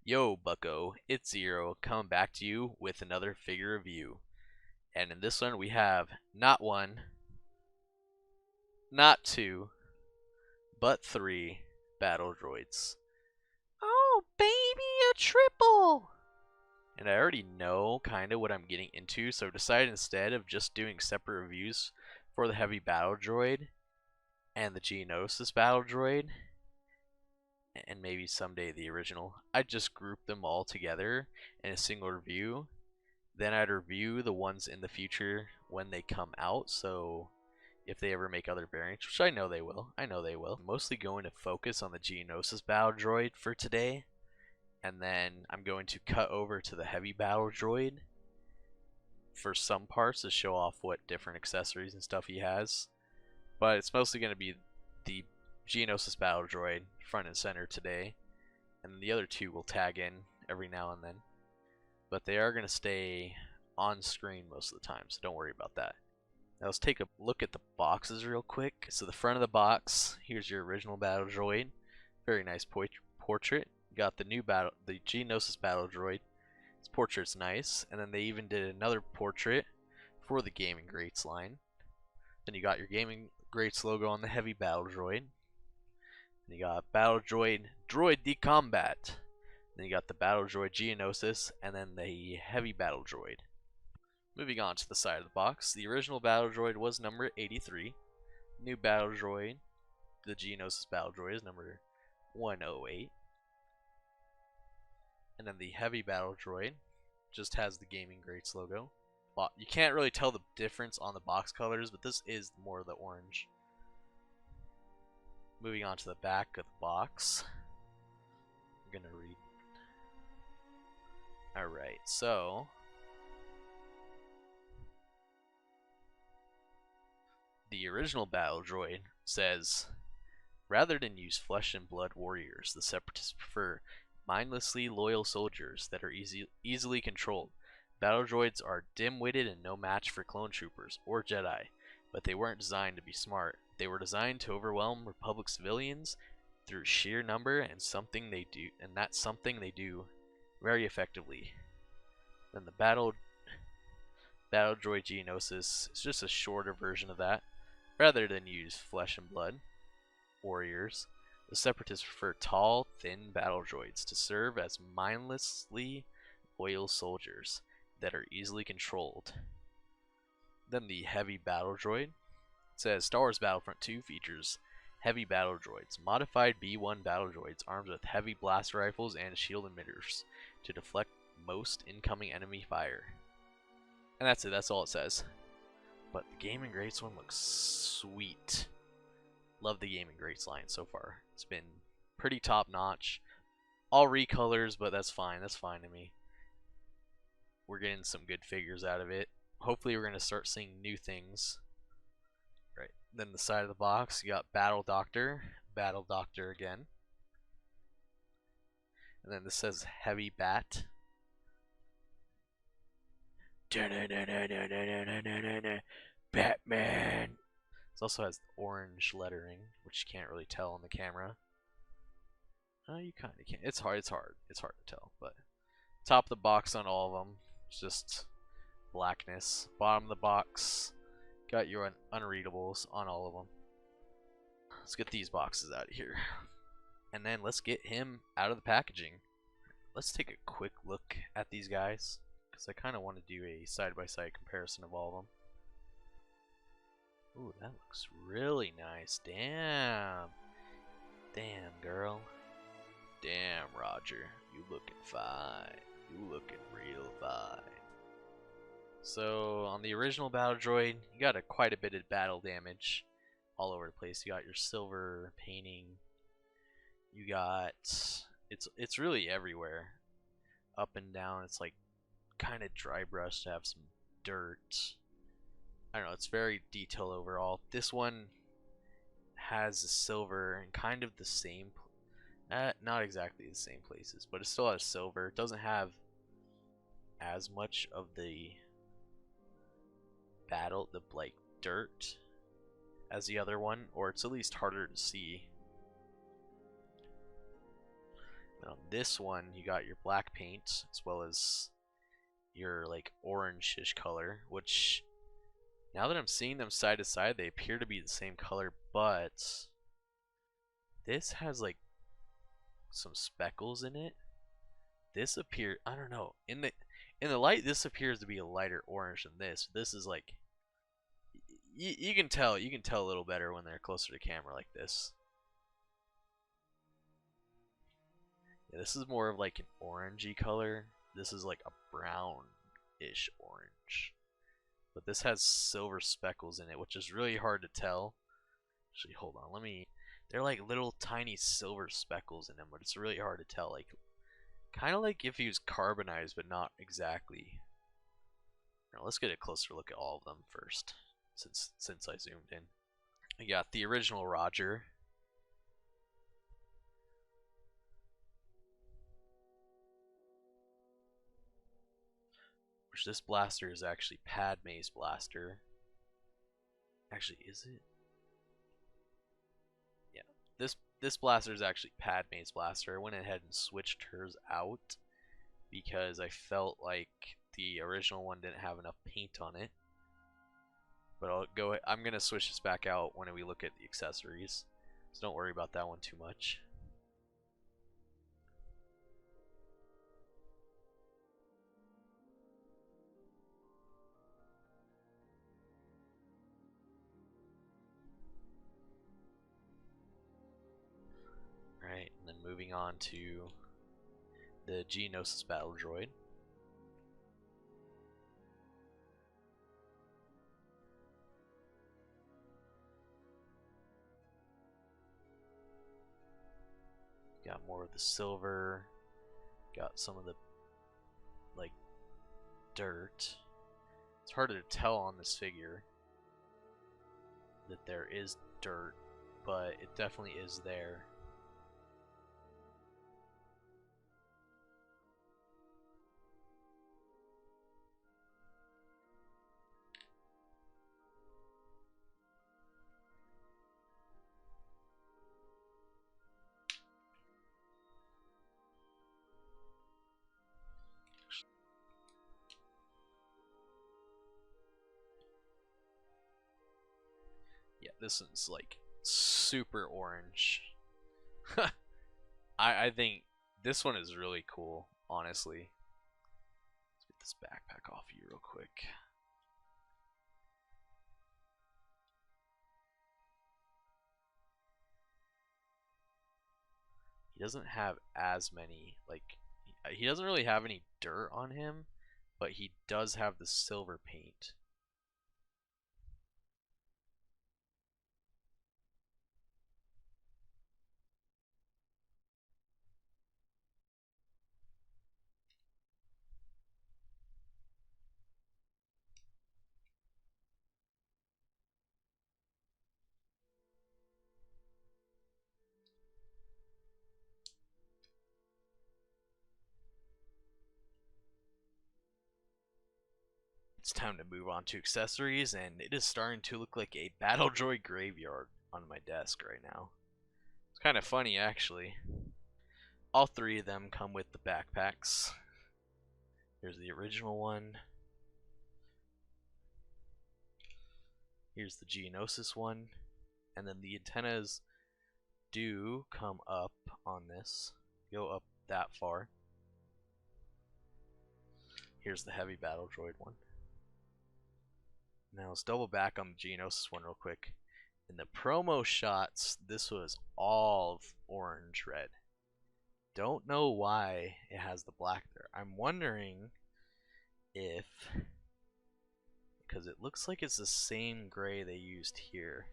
Yo, Bucko, it's Zero, coming back to you with another figure review. And in this one, we have not one, not two, but three battle droids. Oh, baby, a triple! And I already know kind of what I'm getting into, so I decided instead of just doing separate reviews for the Heavy Battle Droid and the Geonosis Battle Droid, and maybe someday the original, I'd just group them all together in a single review. Then I'd review the ones in the future when they come out, so if they ever make other variants, which I know they will. I'm mostly going to focus on the Geonosis Battle Droid for today, and then I'm going to cut over to the Heavy Battle Droid for some parts to show off what different accessories and stuff he has. But it's mostly going to be the Geonosis Battle Droid front and center today, and the other two will tag in every now and then. But they are going to stay on screen most of the time, so don't worry about that. Now let's take a look at the boxes real quick. So the front of the box, here's your original Battle Droid. Very nice portrait. You got the Geonosis Battle Droid. This portrait's nice. And then they even did another portrait for the Gaming Greats line. Then you got your Gaming Greats logo on the Heavy Battle Droid. Then you got Battle Droid de Combat. Then you got the Battle Droid Geonosis, and then the Heavy Battle Droid. Moving on to the side of the box, the original Battle Droid was number 83. New Battle Droid, the Geonosis Battle Droid, is number 108. And then the Heavy Battle Droid just has the Gaming Greats logo. You can't really tell the difference on the box colors, but this is more of the orange. Moving on to the back of the box, I'm going to read. Alright, so the original Battle Droid says, rather than use flesh and blood warriors, the Separatists prefer mindlessly loyal soldiers that are easily controlled. Battle Droids are dim-witted and no match for clone troopers or Jedi, but they weren't designed to be smart. They were designed to overwhelm Republic civilians through sheer number, and that's something they do very effectively. Then the Battle Droid Geonosis is just a shorter version of that. Rather than use flesh and blood warriors, the Separatists prefer tall, thin battle droids to serve as mindlessly loyal soldiers that are easily controlled. Then the Heavy Battle Droid says Star Wars Battlefront 2 features Heavy Battle Droids, modified B-1 battle droids armed with heavy blast rifles and shield emitters to deflect most incoming enemy fire. And that's it, that's all it says. But the Gaming Greats one looks sweet. Love the Gaming Greats line so far. It's been pretty top notch. All recolors, but that's fine to me. We're getting some good figures out of it. Hopefully we're going to start seeing new things. Right. Then the side of the box, you got Battle Doctor again. And then this says Heavy Bat. Batman. This also has orange lettering, which you can't really tell on the camera. You kind of can. It's hard to tell. But top of the box on all of them, it's just blackness. Bottom of the box, got your unreadables on all of them. Let's get these boxes out of here, and then let's get him out of the packaging. Let's take a quick look at these guys, because I kind of want to do a side-by-side comparison of all of them. Ooh, that looks really nice. Damn. Damn, girl. Damn, Roger. You looking fine. You looking real fine. So, on the original Battle Droid, you got quite a bit of battle damage all over the place. You got your silver painting. You got... It's really everywhere. Up and down. It's like kind of dry brush to have some dirt. I don't know, it's very detailed overall. This one has the silver in kind of the same, not exactly the same places, but it still has silver. It doesn't have as much of the like dirt as the other one, or it's at least harder to see. On this one, you got your black paint as well as your like orange-ish color, which now that I'm seeing them side to side, they appear to be the same color, but this has like some speckles in it. This appears, I don't know, in the light this appears to be a lighter orange than this. This is like you can tell a little better when they're closer to camera like this. Yeah, this is more of like an orangey color. This is like a brownish orange. But this has silver speckles in it, which is really hard to tell. Actually, hold on, they're like little tiny silver speckles in them, but it's really hard to tell. Like, kind of like if he was carbonized, but not exactly. Now, let's get a closer look at all of them first, since I zoomed in. I got the original Roger. Which this blaster is actually Padme's blaster. Actually, is it? Yeah, this blaster is actually Padme's blaster. I went ahead and switched hers out because I felt like the original one didn't have enough paint on it. But I'm gonna switch this back out when we look at the accessories, so don't worry about that one too much. Right, and then moving on to the Geonosis Battle Droid. Got more of the silver, got some of the like dirt. It's harder to tell on this figure that there is dirt, but it definitely is there. Yeah, this one's like super orange. I think this one is really cool, honestly. Let's get this backpack off you real quick. He doesn't have as many, like, he doesn't really have any dirt on him, but he does have the silver paint. It's time to move on to accessories, and it is starting to look like a Battle Droid graveyard on my desk right now. It's kind of funny, actually. All three of them come with the backpacks. Here's the original one. Here's the Geonosis one. And then the antennas do come up on this. Go up that far. Here's the Heavy Battle Droid one. Now let's double back on the Geonosis one real quick. In the promo shots, this was all orange red. Don't know why it has the black there. I'm wondering if, because it looks like it's the same gray they used here.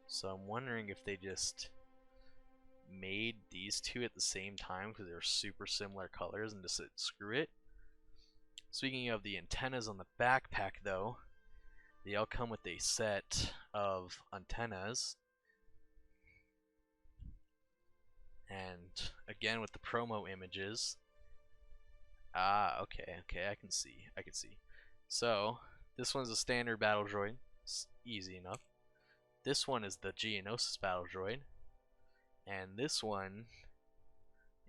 So I'm wondering if they just made these two at the same time because they're super similar colors and just said screw it. Speaking of the antennas on the backpack though, they all come with a set of antennas. And again with the promo images. Okay, I can see. So, this one's a standard battle droid. It's easy enough. This one is the Geonosis battle droid. And this one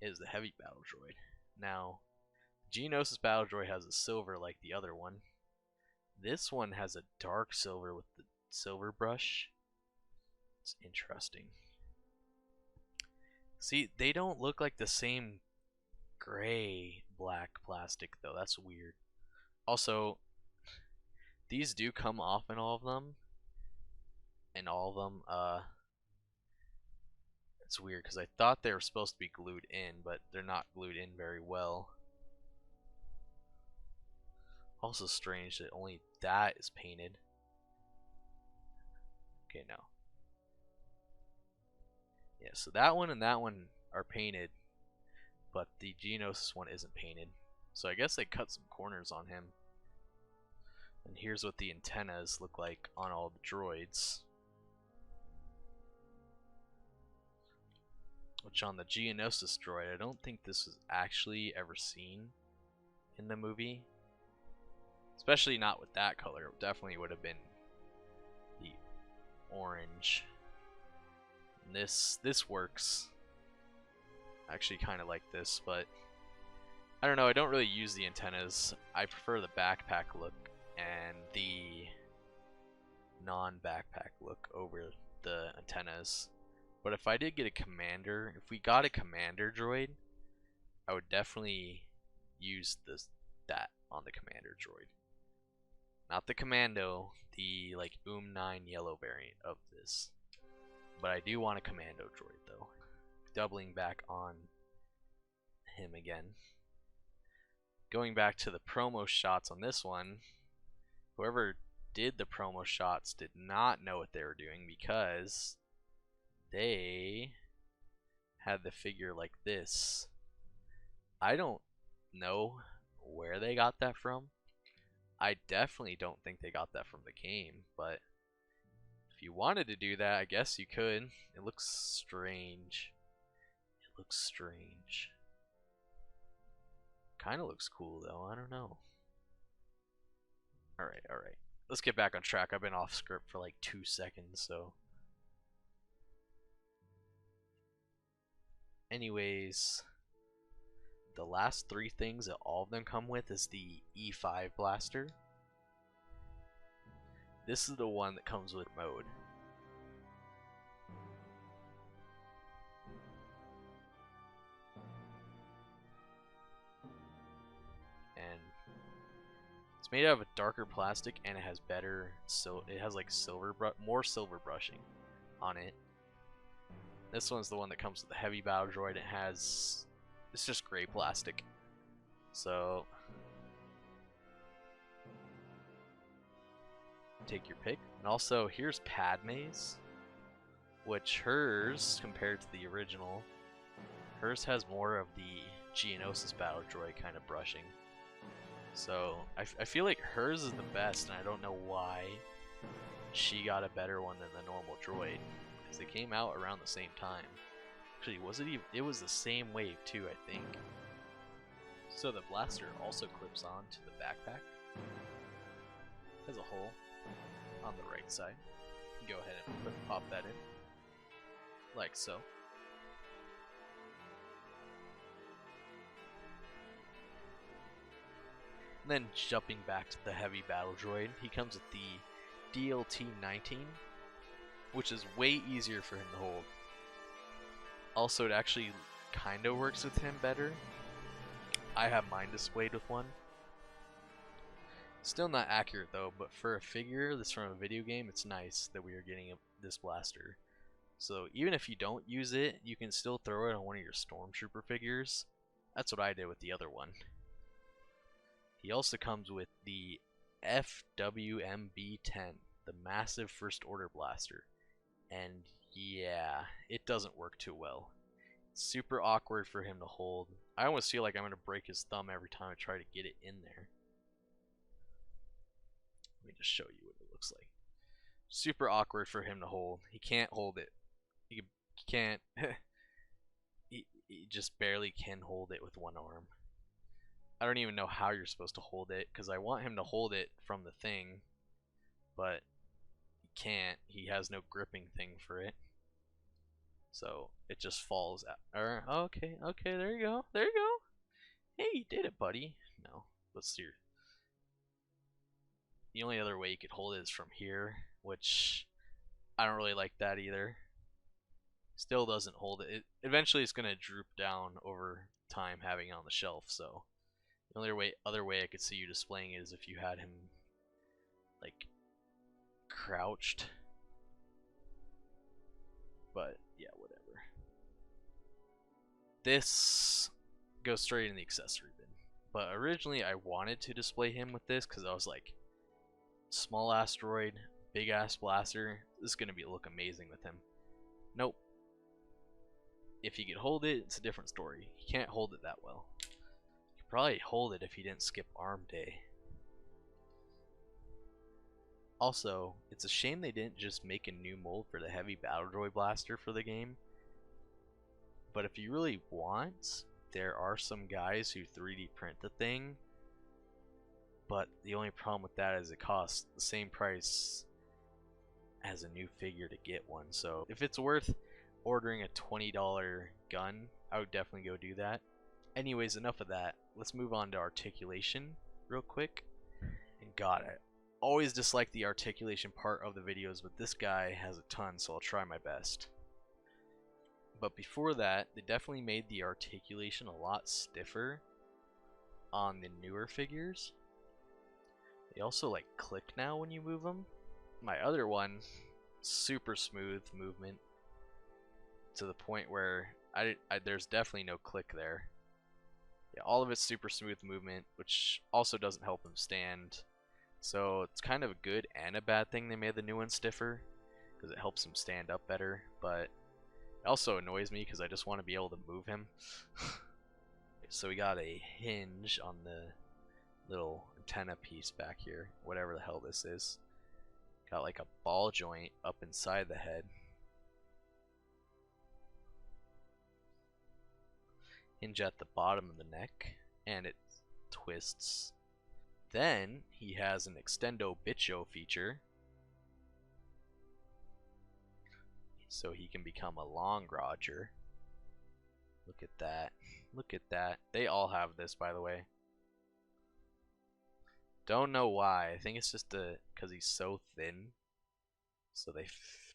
is the Heavy Battle Droid. Now, Geonosis Battle Droid has a silver like the other one. This one has a dark silver with the silver brush. It's interesting. See, they don't look like the same gray black plastic though. That's weird. Also, these do come off in all of them. And all of them, it's weird because I thought they were supposed to be glued in, but they're not glued in very well. Also strange that only that is painted. Okay, no. Yeah, so that one and that one are painted, but the Geonosis one isn't painted. So I guess they cut some corners on him. And here's what the antennas look like on all the droids. Which on the Geonosis droid, I don't think this was actually ever seen in the movie. Especially not with that color. It definitely would have been the orange. And this works. I actually kind of like this, but I don't know. I don't really use the antennas. I prefer the backpack look and the non-backpack look over the antennas. But if I did get a commander, if we got a commander droid, I would definitely use that on the commander droid. Not the commando, the like 9 yellow variant of this. But I do want a commando droid though. Doubling back on him again. Going back to the promo shots on this one, whoever did the promo shots did not know what they were doing because they had the figure like this. I don't know where they got that from. I definitely don't think they got that from the game, but if you wanted to do that, I guess you could. It looks strange. It looks strange. Kind of looks cool though, I don't know. Alright. Let's get back on track. I've been off script for like 2 seconds, so. Anyways, the last 3 things that all of them come with is the E5 blaster. This is the one that comes with mode. And it's made out of a darker plastic and it has better, so it has like more silver brushing on it. This one's the one that comes with the Heavy Battle Droid. It's just gray plastic. So take your pick. And also here's Padme's, which hers, compared to the original, hers has more of the Geonosis Battle Droid kind of brushing. So I feel like hers is the best, and I don't know why she got a better one than the normal droid. They came out around the same time. Actually, was it even? It was the same wave too, I think. So the blaster also clips on to the backpack. Has a hole on the right side. You can go ahead and pop that in, like so. And then jumping back to the Heavy Battle Droid, he comes with the DLT-19. Which is way easier for him to hold. Also, it actually kind of works with him better. I have mine displayed with one. Still not accurate though, but for a figure that's from a video game, it's nice that we are getting this blaster. So even if you don't use it, you can still throw it on one of your Stormtrooper figures. That's what I did with the other one. He also comes with the FWMB-10, the massive First Order blaster. And yeah, it doesn't work too well. It's super awkward for him to hold. I almost feel like I'm going to break his thumb every time I try to get it in there. Let me just show you what it looks like. Super awkward for him to hold. He can't hold it. He can't. he just barely can hold it with one arm. I don't even know how you're supposed to hold it, because I want him to hold it from the thing, but he can't. He has no gripping thing for it. So it just falls out. Okay, there you go. There you go. Hey, you did it, buddy. No, let's see. The only other way you could hold it is from here, which I don't really like that either. Still doesn't hold it. Eventually it's gonna droop down over time having it on the shelf. So the only other way I could see you displaying it is if you had him like crouched. But yeah, whatever. This goes straight in the accessory bin. But originally I wanted to display him with this because I was like, small asteroid, big ass blaster. This is gonna look amazing with him. Nope. If he could hold it, it's a different story. He can't hold it that well. He could probably hold it if he didn't skip arm day. Also, it's a shame they didn't just make a new mold for the Heavy Battle Droid blaster for the game. But if you really want, there are some guys who 3D print the thing. But the only problem with that is it costs the same price as a new figure to get one. So if it's worth ordering a $20 gun, I would definitely go do that. Anyways, enough of that. Let's move on to articulation real quick. And God, I always dislike the articulation part of the videos, but this guy has a ton, so I'll try my best. But before that, they definitely made the articulation a lot stiffer on the newer figures. They also like click now when you move them. My other one, super smooth movement to the point where there's definitely no click there. Yeah, all of it's super smooth movement, which also doesn't help him stand. So it's kind of a good and a bad thing they made the new one stiffer, because it helps him stand up better, but it also annoys me because I just want to be able to move him. So we got a hinge on the little antenna piece back here, whatever the hell this is. Got like a ball joint up inside the head. Hinge at the bottom of the neck, and it twists. Then he has an extendo bitcho feature, so he can become a long Roger. Look at that. Look at that. They all have this, by the way. Don't know why. I think it's just because he's so thin, so they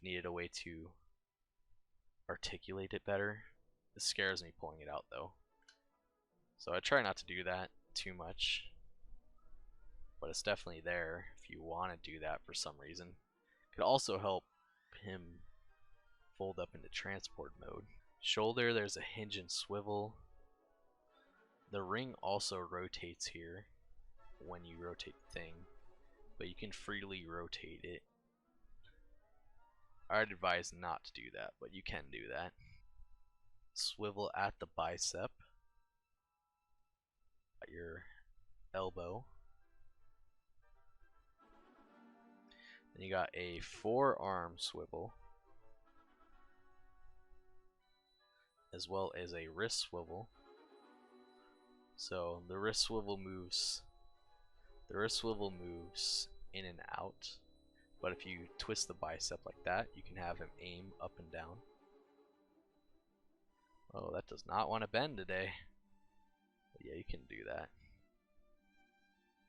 needed a way to articulate it better. This scares me pulling it out though, so I try not to do that too much, but it's definitely there if you want to do that for some reason. Could also help him fold up into transport mode. Shoulder, there's a hinge and swivel. The ring also rotates here when you rotate the thing, but you can freely rotate it. I'd advise not to do that, but you can do that. Swivel at the bicep, at your elbow. Then you got a forearm swivel, as well as a wrist swivel. So the wrist swivel moves in and out, but if you twist the bicep like that, you can have him aim up and down. Oh, that does not want to bend today. But yeah, you can do that.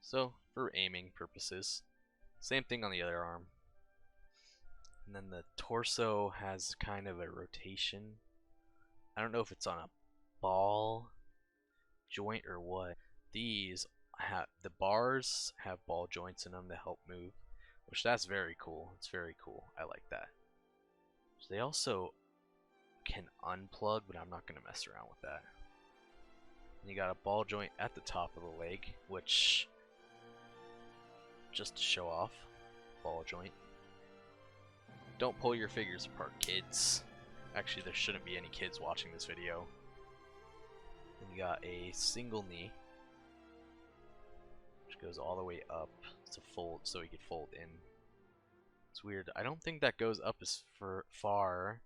So for aiming purposes, same thing on the other arm. And then the torso has kind of a rotation. I don't know if it's on a ball joint or what. These have, the bars have ball joints in them to help move, which that's very cool. It's very cool. I like that. So they also can unplug, but I'm not going to mess around with that. And you got a ball joint at the top of the leg, which, just to show off, ball joint. Don't pull your figures apart, kids. Actually, there shouldn't be any kids watching this video. And you got a single knee, which goes all the way up to fold, so he could fold in. It's weird. I don't think that goes up as far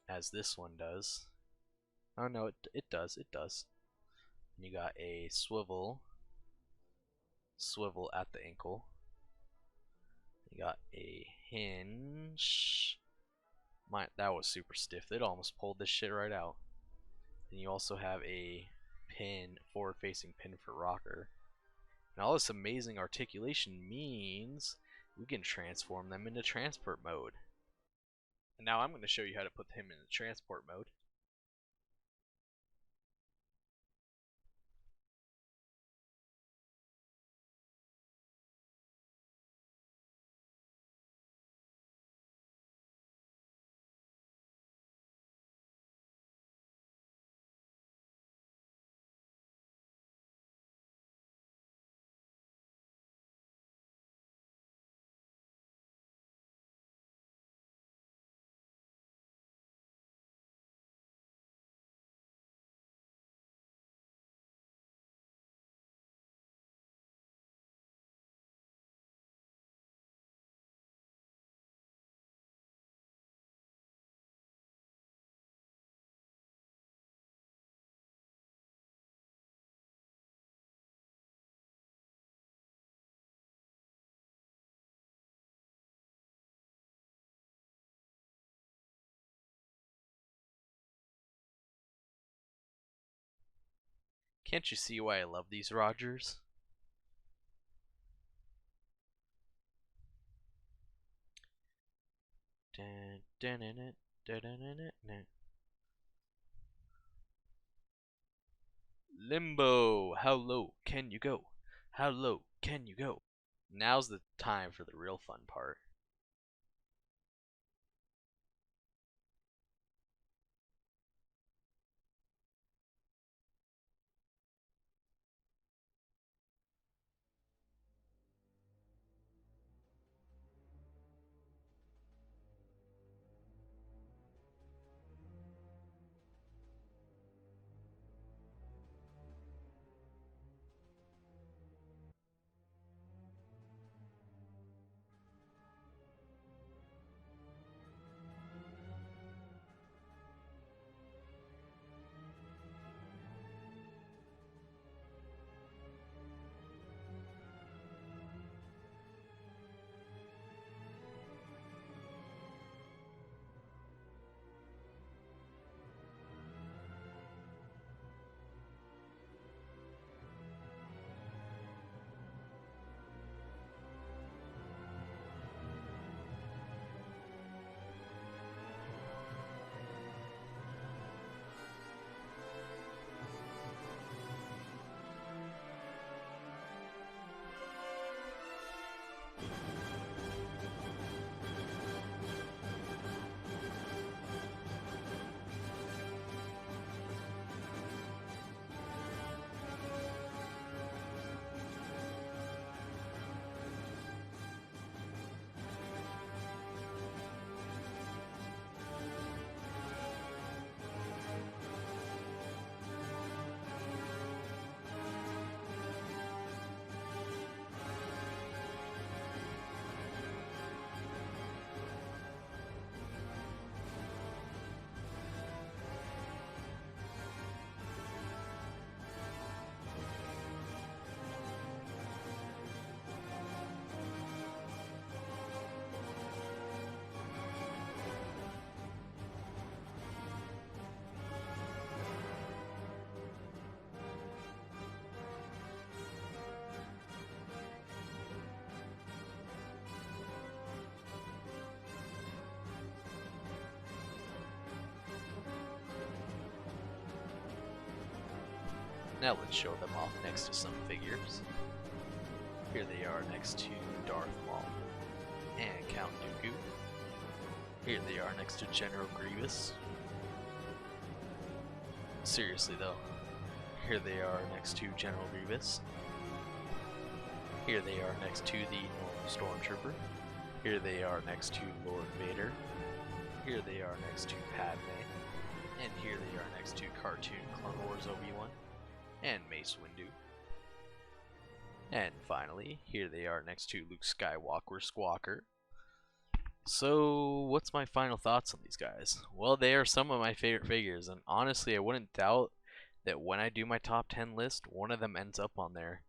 as this one does. Oh no, it does. It does. And you got a swivel at the ankle. You got a hinge That was super stiff. It almost pulled this shit right out. Then you also have a pin, forward-facing pin for rocker. And all this amazing articulation means we can transform them into transport mode. And now I'm going to show you how to put him in transport mode. Can't you see why I love these Rogers? Limbo, how low can you go? How low can you go? Now's the time for the real fun part. Now let's show them off next to some figures. Here they are next to Darth Maul and Count Dooku. Here they are next to General Grievous. Seriously though, here they are next to General Grievous. Here they are next to the normal Stormtrooper. Here they are next to Lord Vader. Here they are next to Padme. And here they are next to cartoon Clone Wars Obi-Wan and Mace Windu. And finally, here they are next to Luke Skywalker Squawker. So, what's my final thoughts on these guys? Well, they are some of my favorite figures, and honestly, I wouldn't doubt that when I do my top 10 list, one of them ends up on there.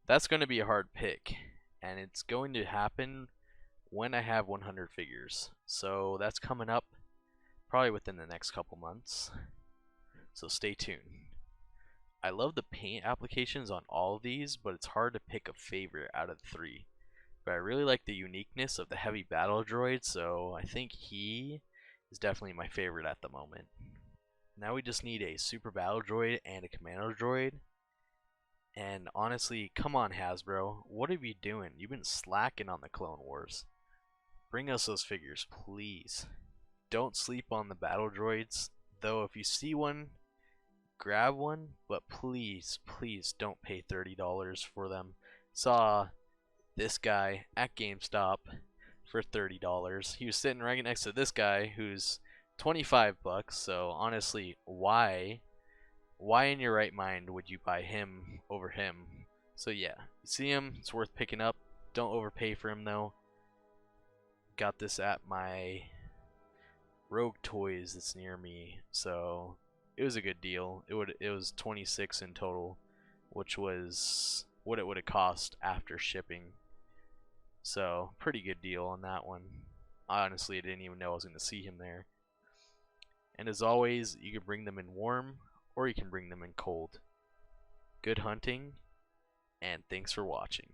That's going to be a hard pick, and it's going to happen when I have 100 figures. So, that's coming up. probably within the next couple months. So stay tuned. I love the paint applications on all of these, but it's hard to pick a favorite out of the three. But I really like the uniqueness of the Heavy Battle Droid, so I think he is definitely my favorite at the moment. Now we just need a Super Battle Droid and a Commando Droid. And honestly, come on Hasbro, what are you doing? You've been slacking on the Clone Wars. Bring us those figures, please. Don't sleep on the Battle Droids, though if you see one, grab one, but please, please don't pay $30 for them. Saw this guy at GameStop for $30. He was sitting right next to this guy who's 25 bucks. So honestly, why in your right mind would you buy him over him? So yeah, you see him, it's worth picking up. Don't overpay for him though. Got this at my Rogue Toys that's near me, so it was a good deal. It was 26 in total, which was what it would have cost after shipping. So pretty good deal on that one. Honestly, I didn't even know I was going to see him there. And as always, you can bring them in warm or you can bring them in cold. Good hunting, and thanks for watching.